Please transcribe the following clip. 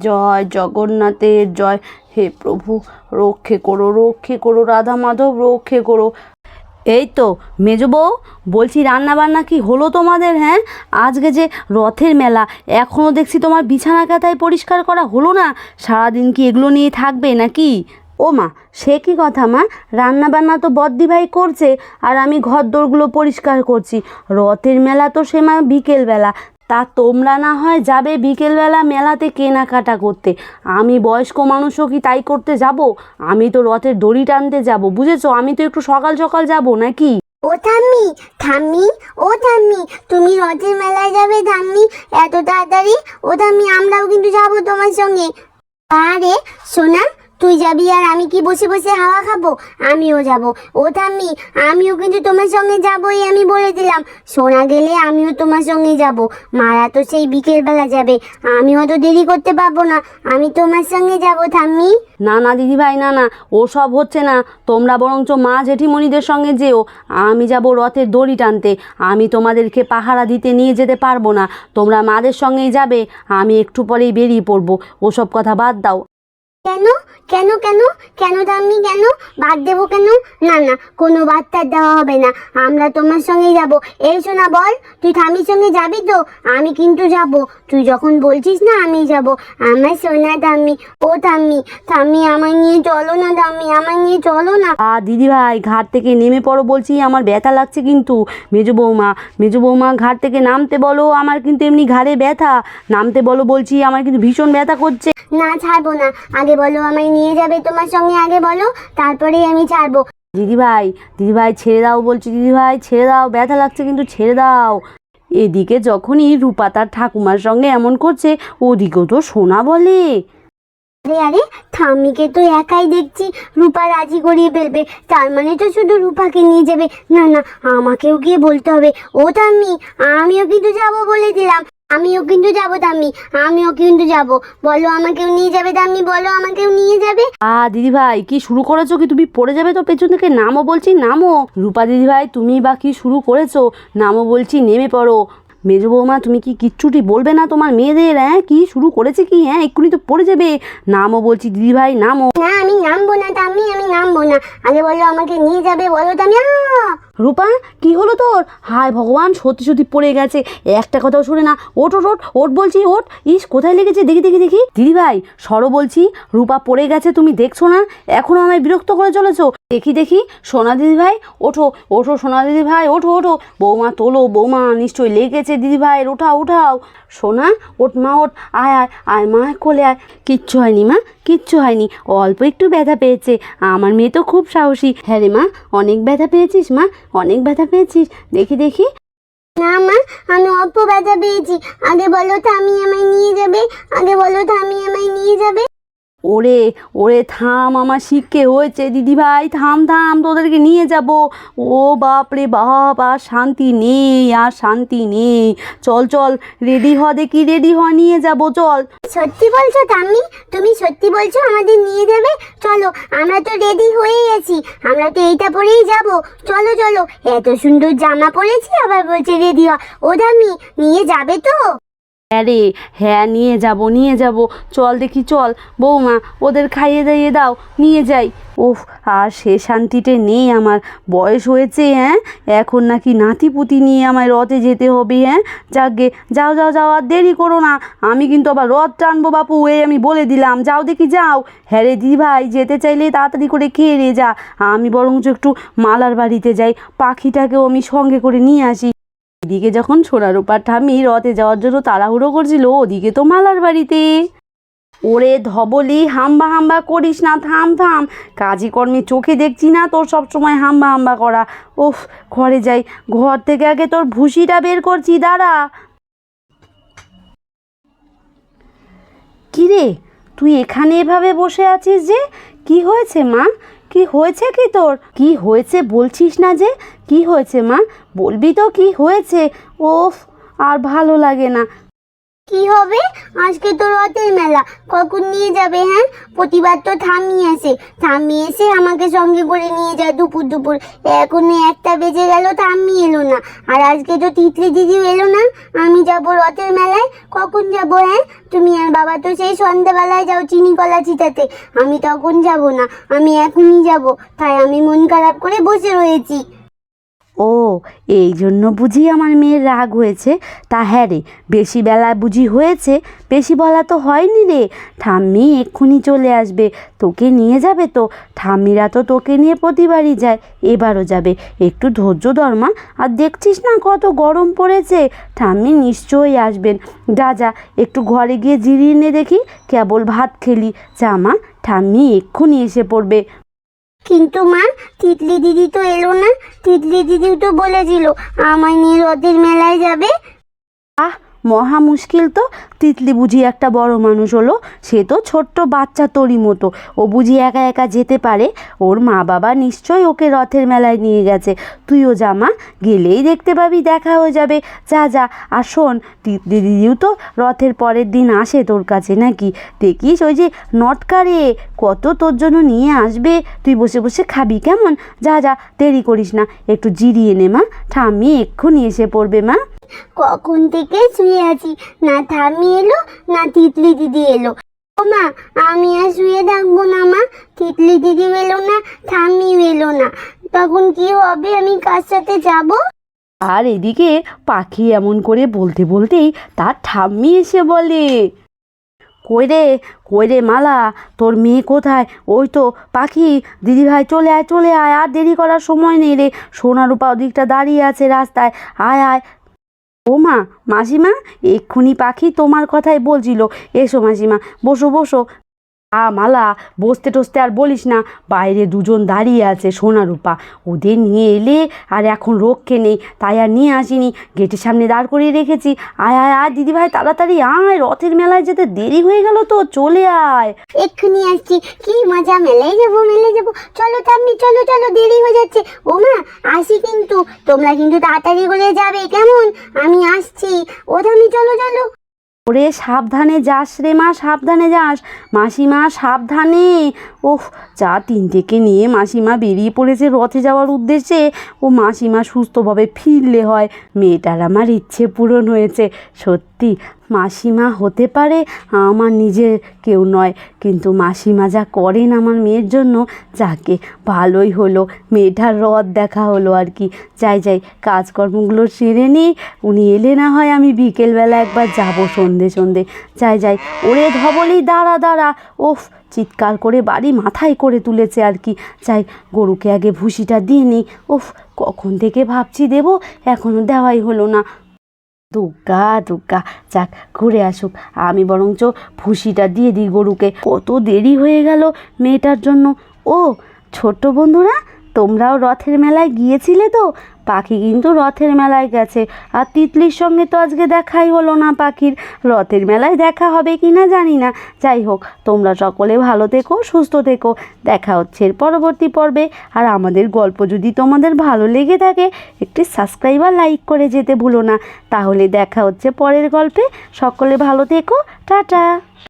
জয় জগন্নাথের জয়। হে প্রভু, রক্ষে করো রাধা মাধব, রক্ষে করো। এই তো মেজো বউ, বলছি রান্না বান্না কি হলো তোমাদের? হ্যাঁ, আজকে যে রথের মেলা, এখনও দেখছি তোমার বিছানা কাঁথায় পরিষ্কার করা হলো না। সারাদিন কি এগুলো নিয়ে থাকবে নাকি? ও মা, সে কি কথা মা, রান্না বান্না তো বদ্দি ভাই করছে, আর আমি ঘর দোরগুলো পরিষ্কার করছি। রথের মেলা তো সে মা বিকেলবেলা, তা তোমরা না হয় যাবে বিকেলবেলা মেলাতে কেনাকাটা করতে। আমি বয়স্ক মানুষও কি তাই করতে যাব? আমি তো রথের দড়ি টানতে যাব, বুঝেছো? আমি তো একটু সকাল সকাল যাব নাকি। ও ঠাম্মি, ঠাম্মি, ও ঠাম্মি, তুমি রথের মেলায় যাবে ঠাম্মি এত তাড়াতাড়ি? ও ঠাম্মি, আমরাও কিন্তু যাবো তোমার সঙ্গে। আরে সোনা, তুই যাবি আর আমি কি বসে বসে হাওয়া খাবো? আমিও যাব। ও ঠাম্মি, আমিও কিন্তু তোমার সঙ্গে যাবোই, আমি বলে দিলাম। সোনা গেলে আমিও তোমার সঙ্গে যাব। মারা তো সেই বিকেলবেলা যাবে, আমিও তো দেরি করতে পারবো না, আমি তোমার সঙ্গে যাব ঠাম্মি। না না দিদিভাই, না না, ওসব হচ্ছে না। তোমরা বরঞ্চ মা জেঠিমণিদের সঙ্গে যেও, আমি যাব রথের দড়ি টানতে। আমি তোমাদেরকে পাহারা দিতে নিয়ে যেতে পারবো না, তোমরা মাদের সঙ্গেই যাবে। আমি একটু পরেই বেরিয়ে পড়বো, ওসব কথা বাদ দাও। কেন কেন কেন কেন ঠাম্মি, কেন বাদ দেবো কেন? না না, কোনো বার্তা দেওয়া হবে না, আমরা তোমার সঙ্গে যাব। এই শোনা, বল তুই ঠাম্মির সঙ্গে যাবি তো? আমি কিন্তু যাব, তুই যখন বলছিস না আমি যাব। আমার সোনা ঠাম্মি, ও ঠাম্মি, ঠাম্মি আমায় নিয়ে চলো না ঠাম্মি, আমায় নিয়ে চলো না। দিদিভাই, ঘাট থেকে নেমে পড়ো বলছি, আমার ব্যথা লাগছে কিন্তু। মেজো বৌমা ঘাট থেকে নামতে বলো, আমার কিন্তু এমনি ঘাড়ে ব্যথা। নামতে বলো বলছি, আমার কিন্তু ভীষণ ব্যথা করছে। না, ছাড়বো না, আগে বলো আমায় নিয়ে যাবে তোমার সঙ্গে, আগে বলো, তারপরেই আমি ছাড়বো। দিদিভাই ছেড়ে দাও বলছি, দিদিভাই ছেড়ে দাও, ব্যথা লাগছে কিন্তু, ছেড়ে দাও। এদিকে যখনই রূপা তার ঠাকুমার সঙ্গে এমন করছে, ওদিকেও তো সোনা বলে। আরে আরে, ঠাম্মিকে তো একাই দেখছি, রূপা রাজি করিয়ে ফেলবে, তার মানে তো শুধু রূপাকে নিয়ে যাবে। না না, আমাকেও গিয়ে বলতে হবে। ও ঠাম্মি, আমিও কিন্তু যাবো বলে দিলাম, আমিও কিন্তু যাবো ঠাম্মি, আমিও কিন্তু যাবো। বলো আমাকেও নিয়ে যাবে ঠাম্মি, বলো আমাকেও নিয়ে যাবে। দিদিভাই, কি শুরু করেছো কি? তুমি পড়ে যাবে তো পেছন থেকে, নামো বলছি, নামো। রূপা দিদিভাই, তুমি বা কি শুরু করেছো? নামো বলছি, নেমে পড়ো। মেজো বৌমা, তুমি কি কিচ্ছুটি বলবে না তোমার মেয়েদের? হ্যাঁ, কি শুরু করেছে কি? হ্যাঁ, এক্ষুনি তো পড়ে যাবে। নামো বলছি দিদিভাই, নামো। না, আমি নামবো না ঠাম্মি, আমি নামবো না, আগে বলো আমাকে নিয়ে যাবে, বলো ঠাম্মি। রূপা, কি হলো তোর? হায় ভগবান, সত্যি পড়ে গেছে, একটা কথাও শোনে না। ওঠ ওঠ ওঠ ওঠ বলছি, ওঠ। ইস, কোথায় লেগেছে? দেখি দিদিভাই সরো বলছি, রূপা পড়ে গেছে, তুমি দেখছো না? এখনো আমায় বিরক্ত করে চলেছো। দেখি সোনা দিদিভাই, ওঠো সোনা দিদিভাই, ওঠো। বৌমা তোলো, বৌমা নিশ্চয়ই লেগেছে দিদিভাই, উঠাও। সোনা, ওঠ মা, ওঠ, আয় মা, কোলে আয়। কিচ্ছু হয়নি মা, কিচ্ছু হয়নি, অল্প একটু ব্যথা পেয়েছে। আমার মেয়ে তো খুব সাহসী। হ্যাঁ রে মা, অনেক ব্যথা পেয়েছিস মা, অনেক ব্যথা পেয়েছিস। দেখি। না মা, আমি অল্প ব্যথা পেয়েছি, আগে বলো ঠাম্মি আমায় নিয়ে যাবে, আগে বলো ঠাম্মি আমায় নিয়ে যাবে। ওরে থাম, আমার শিক্ষে হয়েছে দিদিভাই, থাম, তোদেরকে নিয়ে যাব। ও বাপ রে বাপ, আর শান্তি নেই। চল রেডি হ, নিয়ে যাব, চল। সত্যি বলছো ঠাম্মি? তুমি সত্যি বলছো আমাদের নিয়ে যাবে? চলো, আমরা তো রেডি হয়ে গেছি, আমরা তো এইটা পরেই যাব। চলো, এত সুন্দর জামা পরেছি, আবার বলছে রেডি হ। ও ঠাম্মি, নিয়ে যাবে তো? হ্যাঁ নিয়ে যাব, চল দেখি, চল বৌমা, ওদের খাইয়ে দাইয়ে দাও, নিয়ে যাই। ওফ, আর সে শান্তিতে নেই আমার। বয়স হয়েছে, হ্যাঁ, এখন নাকি নাতিপুতি নিয়ে আমায় রথে যেতে হবে। হ্যাঁ, যাকগে, যাও, আর দেরি করো না, আমি কিন্তু আবার রথ টানবো বাপু, আমি বলে দিলাম। যাও দেখি, যাও। হ্যাঁ রে দিদিভাই, যেতে চাইলে তাড়াতাড়ি করে খেয়ে রে যা। আমি বরঞ্চ একটু মালার বাড়িতে যাই, পাখিটাকেও আমি সঙ্গে করে নিয়ে আসি। এদিকে যখন সোনা রূপার ঠাম্মি রথে যাওয়ার জন্য তাড়াহুড়ো করছিল, ওদিকে তো মালার বাড়িতে। ওরে ধবলি, হাম্বা করিস না, থাম। কাজী কর্মে চোখে দেখছি না তোর সবসময় হাম্বা করা। ওফ, ঘরে যাই, ঘর থেকে আগে তোর ভুসিটা বের করছি, দাঁড়া। কি রে, তুই এখানে এভাবে বসে আছিস যে? কি হয়েছে মা? কি হয়েছে কি তোর? কি হয়েছে বলছিস না যে? কি হয়েছে মা, বলবি তো কি হয়েছে? ওফ, আর ভালো লাগে না। কি হবে? আজকে তো রথের মেলা, কখন নিয়ে যাবে? হ্যাঁ, প্রতিবার তো ঠাম্মি আসে, ঠাম্মি এসে আমাকে সঙ্গে করে নিয়ে যায় দুপুর দুপুর। এখন 1টা বেজে গেল, ঠাম্মি এলো না। আর আজকে তো তিতলি দিদিও এলো না। আমি যাব রথের মেলায়, কখন যাব? হ্যাঁ, তুমি আর বাবা তো সেই সন্ধ্যাবেলায় যাও চিনি কলা চিতাতে, আমি তখন যাব না, আমি এখনই যাব। তাই আমি মন খারাপ করে বসে রয়েছি। ও, এই জন্য বুঝি আমার মেয়ের রাগ হয়েছে? তা হ্যাঁ রে, বেশি বেলা বুঝি হয়েছে? বেশি বলা তো হয়নি রে। ঠাম্মি এক্ষুনি চলে আসবে, তোকে নিয়ে যাবে তো। ঠাম্মিরা তো তোকে নিয়ে প্রতিবারই যায়, এবারও যাবে। একটু ধৈর্য ধর মা। আর দেখছিস না কত গরম পড়েছে, ঠাম্মি নিশ্চয়ই আসবেন। যা যা, একটু ঘরে গিয়ে জিরিয়ে নে দেখি, কেবল ভাত খেলি। যা মা, ঠাম্মি এক্ষুনি এসে পড়বে। কিন্তু মা, তিতলি দিদি তো এলো না। তিতলি দিদিও তো বলেছিল আমায় নিয়ে রথের মেলায় যাবে। আহ, মহা মুশকিল তো। তিতলি বুঝি একটা বড় মানুষ হলো? সে তো ছোট্ট বাচ্চা তোরই মতো, ও বুঝি একা একা যেতে পারে? ওর মা বাবা নিশ্চয়ই ওকে রথের মেলায় নিয়ে গেছে। তুইও যা মা, গেলেই দেখতে পাবি, দেখা হয়ে যাবে। যা যা। আর শোন, তিতলি দিদিও তো রথের পরের দিন আসে তোর কাছে নাকি? দেখিস ওই যে নটকারে কত তোর জন্য নিয়ে আসবে, তুই বসে বসে খাবি কেমন? যা যা, দেরি করিস না, একটু জিরিয়ে নে মা, ঠাম্মি এক্ষুনি এসে পড়বে মা। কখন থেকে শুয়ে আছি, না ঠাম্মি এলো না তিতলি দিদি এলো। ও মা, আমি আর শুয়ে থাকবো না মা। তিতলি দিদিও এলো না, ঠাম্মিও এলো না, তখন কি হবে? আমি কার সাথে যাব? আর এদিকে পাখি এমন করে বলতে বলতেই তার ঠাম্মি এসে বলে, কই রে মালা, তোর মেয়ে কোথায়? ওই তো পাখি, দিদিভাই চলে আয় চলে আয়, আর দেরি করার সময় নেই রে। সোনারূপা ওদিকটা দাঁড়িয়ে আছে রাস্তায়, আয় আয়। ও মা, মাসিমা, এক্ষুনি পাখি তোমার কথাই বলছিল। এসো মাসিমা, বসো বসো। মালা, বসতে টসতে আর বলিস না, বাইরে দুজন দাঁড়িয়ে আছে সোনারূপা, ওদের নিয়ে এলে আর এখন রক্ষে নেই, তাই আর নিয়ে আসিনি, গেটের সামনে দাঁড় করিয়ে রেখেছি। আয় আয় আয় দিদিভাই, তাড়াতাড়ি আয়, রথের মেলায় যেতে দেরি হয়ে গেল তো, চলে আয়। এক্ষুনি আসছি, কি মজা, মেলায় যাবো মেলায় যাবো। চলো ঠাম্মি, চলো চলো, দেরি হয়ে যাচ্ছে। ও মা, আসি কিন্তু, তোমরা কিন্তু তাড়াতাড়ি করে যাবে কেমন? আমি আসছি। ও ঠাম্মি, চলো চলো। ওরে সাবধানে যাস রে মা, সাবধানে যাস। মাসিমা সাবধানে। ওহ, যা, তিনটেকে নিয়ে মাসিমা বেরিয়ে পড়েছে রথে যাওয়ার উদ্দেশ্যে। ও মাসিমা সুস্থভাবে ফিরলে হয়, মেয়েটার আমার ইচ্ছে পূরণ হয়েছে। সত্যি মাসিমা হতে পারে আমার নিজের কেউ নয়, কিন্তু মাসিমা যা করেন আমার মেয়ের জন্য, যাকে ভালোই হলো, মেয়েটার রথ দেখা হলো আর কি। যাই যাই, কাজকর্মগুলো সেরে নিই, উনি এলে না হয় আমি বিকেলবেলা একবার যাব সন্ধে সন্ধে। যাই যাই। ওরে ধবলি, দাঁড়া দাঁড়া। ওফ, চিৎকার করে বাড়ি মাথায় করে তুলেছে আর কি। যাই, গরুকে আগে ভুসিটা দিয়ে নিই। ওফ, কখন থেকে ভাবছি দেবো, এখনও দেওয়াই হলো না। দুগ্গা দুগ্গা, যাক ঘুরে আসুক, আমি বরঞ্চ ভুসিটা দিয়ে দিই গরুকে। কত দেরি হয়ে গেল মেয়েটার জন্য। ও ছোট্ট বন্ধুরা, তোমরাও রথের মেলায় গিয়েছিলে তো? পাখি কিন্তু রথের মেলায় গেছে, আর তিতলির সঙ্গে তো আজকে দেখাই হলো না পাখির। রথের মেলায় দেখা হবে কি না জানি না। যাই হোক, তোমরা সকলে ভালো থেকো, সুস্থ থেকো। দেখা হচ্ছে এর পরবর্তী পর্বে। আর আমাদের গল্প যদি তোমাদের ভালো লেগে থাকে, একটি সাবস্ক্রাইব আর লাইক করে যেতে ভুলো না। তাহলে দেখা হচ্ছে পরের গল্পে। সকলে ভালো থেকো, টাটা।